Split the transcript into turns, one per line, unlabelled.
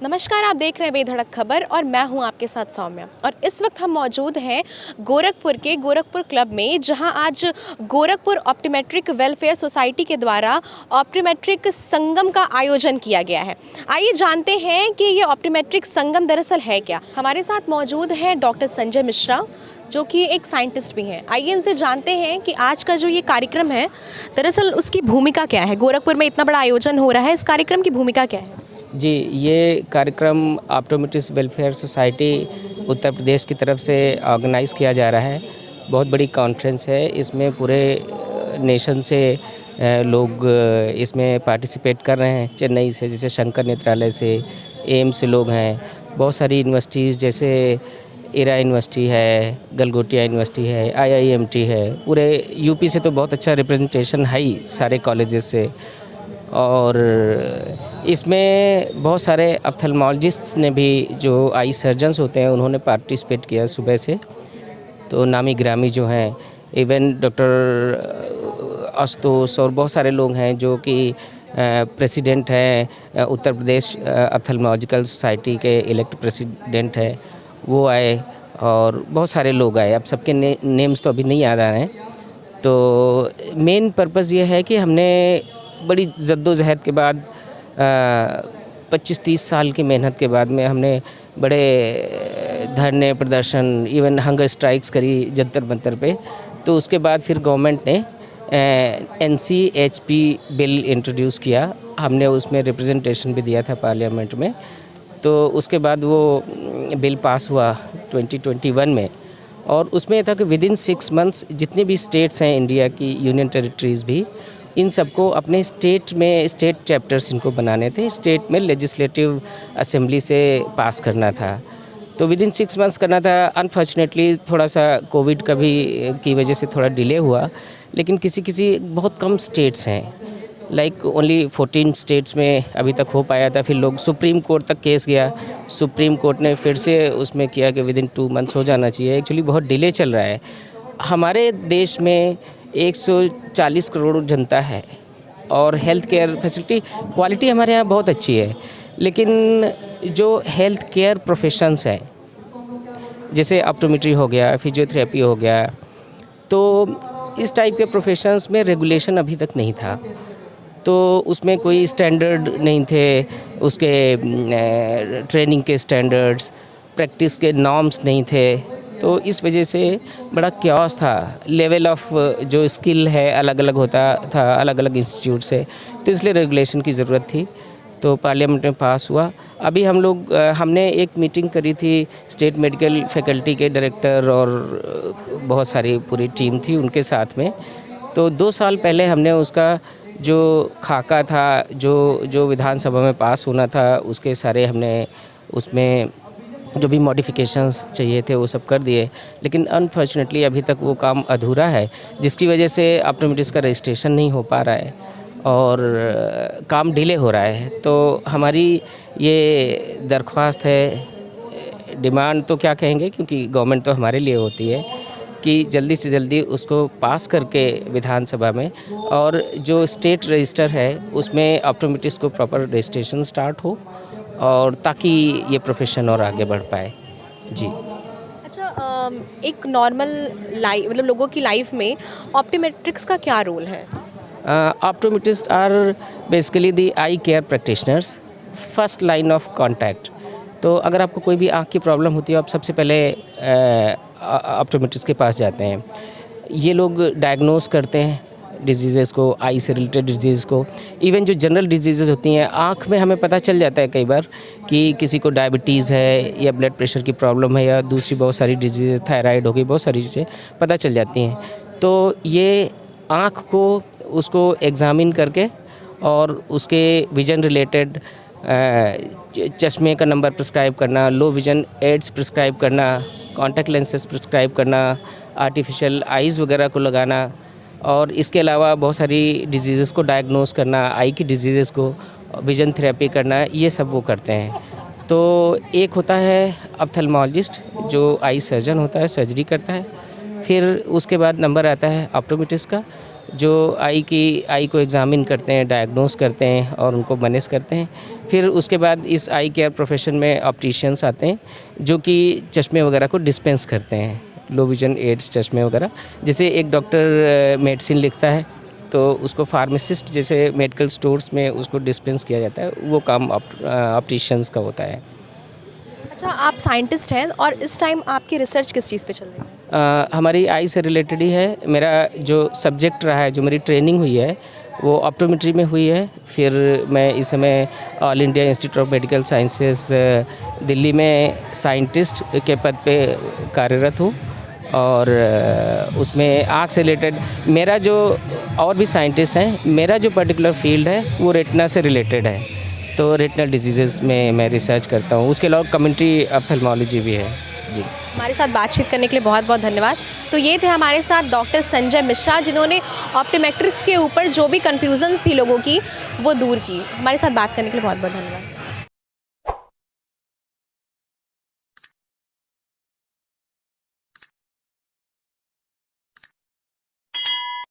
नमस्कार, आप देख रहे हैं बेधड़क खबर और मैं हूं आपके साथ सौम्या। और इस वक्त हम मौजूद हैं गोरखपुर के गोरखपुर क्लब में, जहां आज गोरखपुर ऑप्टोमेट्रिक वेलफेयर सोसाइटी के द्वारा ऑप्टोमेट्रिक संगम का आयोजन किया गया है। आइए जानते हैं कि ये ऑप्टोमेट्रिक संगम दरअसल है क्या। हमारे साथ मौजूद हैं डॉक्टर संजय मिश्रा, जो कि एक साइंटिस्ट भी हैं। आइए इनसे जानते हैं कि आज का जो ये कार्यक्रम है दरअसल उसकी भूमिका क्या है। गोरखपुर में इतना बड़ा आयोजन हो रहा है, इस कार्यक्रम की भूमिका क्या है?
जी, ये कार्यक्रम optometric welfare society Uttar Pradesh की तरफ से ऑर्गेनाइज़ किया जा रहा है। बहुत बड़ी कॉन्फ्रेंस है, इसमें पूरे नेशन से लोग इसमें पार्टिसिपेट कर रहे हैं। चेन्नई से, जैसे शंकर नेत्रालय से, एम्स से लोग हैं। बहुत सारी यूनिवर्सिटीज़ जैसे इरा यूनिवर्सिटी है, गलगोटिया यूनिवर्सिटी है, IIMT है। पूरे यूपी से तो बहुत अच्छा रिप्रेजेंटेशन है ही सारे कॉलेजेस से। और इसमें बहुत सारे ऑप्थेल्मोलॉजिस्ट्स ने भी, जो आई सर्जन्स होते हैं, उन्होंने पार्टिसिपेट किया सुबह से। तो नामी ग्रामी जो हैं, इवन डॉक्टर आशुतोष और बहुत सारे लोग हैं जो कि प्रेसिडेंट हैं उत्तर प्रदेश ऑप्थेल्मोलॉजिकल सोसाइटी के इलेक्ट प्रेसिडेंट हैं, वो आए। और बहुत सारे लोग आए, अब सबके नेम्स तो अभी नहीं याद आ रहे हैं। तो मेन पर्पज़ ये है कि हमने बड़ी जद्दोजहद के बाद 25-30 साल की मेहनत के बाद में हमने बड़े धरने प्रदर्शन, इवन हंगर स्ट्राइक्स करी जंतर मंतर पे। तो उसके बाद फिर गवर्नमेंट ने NCHP बिल इंट्रोड्यूस किया। हमने उसमें रिप्रेजेंटेशन भी दिया था पार्लियामेंट में। तो उसके बाद वो बिल पास हुआ 2021 में। और उसमें यह था कि विदिन 6 मंथ्स जितने भी स्टेट्स हैं इंडिया की, यूनियन टेरिटरीज़ भी, इन सबको अपने स्टेट में स्टेट चैप्टर्स इनको बनाने थे। स्टेट में लेजिस्लेटिव असेंबली से पास करना था। तो विदिन 6 मंथ्स करना था। अनफॉर्चुनेटली थोड़ा सा कोविड का भी की वजह से थोड़ा डिले हुआ। लेकिन किसी बहुत कम स्टेट्स हैं, लाइक ओनली 14 स्टेट्स में अभी तक हो पाया था। फिर लोग सुप्रीम कोर्ट तक केस गया। सुप्रीम कोर्ट ने फिर से उसमें किया कि विदिन 2 मंथ्स हो जाना चाहिए। एक्चुअली बहुत डिले चल रहा है। हमारे देश में 140 करोड़ जनता है और हेल्थ केयर फैसिलिटी क्वालिटी हमारे यहाँ बहुत अच्छी है। लेकिन जो हेल्थ केयर प्रोफेशंस हैं, जैसे ऑप्टोमेट्री हो गया, फिजियोथेरेपी हो गया, तो इस टाइप के प्रोफेशंस में रेगुलेशन अभी तक नहीं था। तो उसमें कोई स्टैंडर्ड नहीं थे, उसके ट्रेनिंग के स्टैंडर्ड्स, प्रैक्टिस के नॉर्म्स नहीं थे। तो इस वजह से बड़ा क्यास था। लेवल ऑफ जो स्किल है अलग अलग होता था अलग अलग इंस्टीट्यूट से। तो इसलिए रेगुलेशन की ज़रूरत थी। तो पार्लियामेंट में पास हुआ। अभी हमने एक मीटिंग करी थी स्टेट मेडिकल फैकल्टी के डायरेक्टर और बहुत सारी पूरी टीम थी उनके साथ में। तो 2 साल पहले हमने उसका जो खाका था, जो विधानसभा में पास होना था, उसके सारे हमने उसमें जो भी मॉडिफिकेशंस चाहिए थे वो सब कर दिए। लेकिन अनफॉर्चुनेटली अभी तक वो काम अधूरा है, जिसकी वजह से ऑप्टोमेट्रिक्स का रजिस्ट्रेशन नहीं हो पा रहा है और काम डिले हो रहा है। तो हमारी ये दरख्वास्त है, डिमांड तो क्या कहेंगे, क्योंकि गवर्नमेंट तो हमारे लिए होती है, कि जल्दी से जल्दी उसको पास करके विधानसभा में, और जो स्टेट रजिस्टर है उसमें ऑप्टोमेट्रिक्स को प्रॉपर रजिस्ट्रेशन स्टार्ट हो, और ताकि ये प्रोफेशन और आगे बढ़ पाए। जी।
अच्छा, एक नॉर्मल लाइफ, मतलब लोगों की लाइफ में ऑप्टोमेट्रिक्स का क्या रोल है?
Optometrists are basically the eye care practitioners, first line of contact. तो अगर आपको कोई भी आँख की प्रॉब्लम होती है, आप सबसे पहले ऑप्टोमेट्रिस्ट के पास जाते हैं। ये लोग डायग्नोस करते हैं डिजीज़ को, आई से रिलेटेड डिजीज़ को। इवन जो जनरल डिजीज़ होती हैं, आँख में हमें पता चल जाता है कई बार कि किसी को डायबिटीज़ है या ब्लड प्रेशर की प्रॉब्लम है या दूसरी बहुत सारी डिजीज़, थायराइड हो गई, बहुत सारी चीज़ें पता चल जाती हैं। तो ये आँख को उसको एग्ज़ामिन करके और उसके विज़न रिलेटेड चश्मे का नंबर प्रिस्क्राइब करना, लो विज़न एड्स प्रिस्क्राइब करना, कॉन्टैक्ट लेंसेज प्रिस्क्राइब करना, आर्टिफिशियल आइज़ वगैरह को लगाना, और इसके अलावा बहुत सारी डिजीज़ को डायग्नोस करना, आई की डिजीज़ को विज़न थेरेपी करना, ये सब वो करते हैं। तो एक होता है ऑप्थेल्मोलॉजिस्ट, जो आई सर्जन होता है, सर्जरी करता है। फिर उसके बाद नंबर आता है ऑप्टोमेट्रिस्ट का, जो आई को एग्ज़ामिन करते हैं, डायग्नोस करते हैं और उनको मैनेज करते हैं। फिर उसके बाद इस आई केयर प्रोफेशन में ऑप्टिशियंस आते हैं जो कि चश्मे वगैरह को डिस्पेंस करते हैं, लो विजन एड्स चश्मे वगैरह। जैसे एक डॉक्टर मेडिसिन लिखता है तो उसको फार्मासिस्ट जैसे मेडिकल स्टोर्स में उसको डिस्पेंस किया जाता है, वो काम ऑप्टिशियंस का होता है।
अच्छा, आप साइंटिस्ट हैं और इस टाइम आपकी रिसर्च किस चीज़ पे चल रही है?
हमारी आई से रिलेटेड ही है। मेरा जो सब्जेक्ट रहा है, जो मेरी ट्रेनिंग हुई है वो ऑप्टोमेट्री में हुई है। फिर मैं इस समय all India institute of medical sciences Delhi में साइंटिस्ट के पद पे कार्यरत हूँ और उसमें आँख से रिलेटेड मेरा जो, और भी साइंटिस्ट हैं, मेरा जो पर्टिकुलर फील्ड है वो रेटिना से रिलेटेड है। तो रेटिनल डिजीज़ेस में मैं रिसर्च करता हूँ। उसके अलावा कम्युनिटी ऑप्थेल्मोलॉजी भी है जी।
हमारे साथ बातचीत करने के लिए बहुत बहुत धन्यवाद। तो ये थे हमारे साथ डॉक्टर संजय मिश्रा, जिन्होंने ऑप्टोमेट्रिक्स के ऊपर जो भी कन्फ्यूजन्स थी लोगों की वो दूर की। हमारे साथ बात करने के लिए बहुत बहुत धन्यवाद।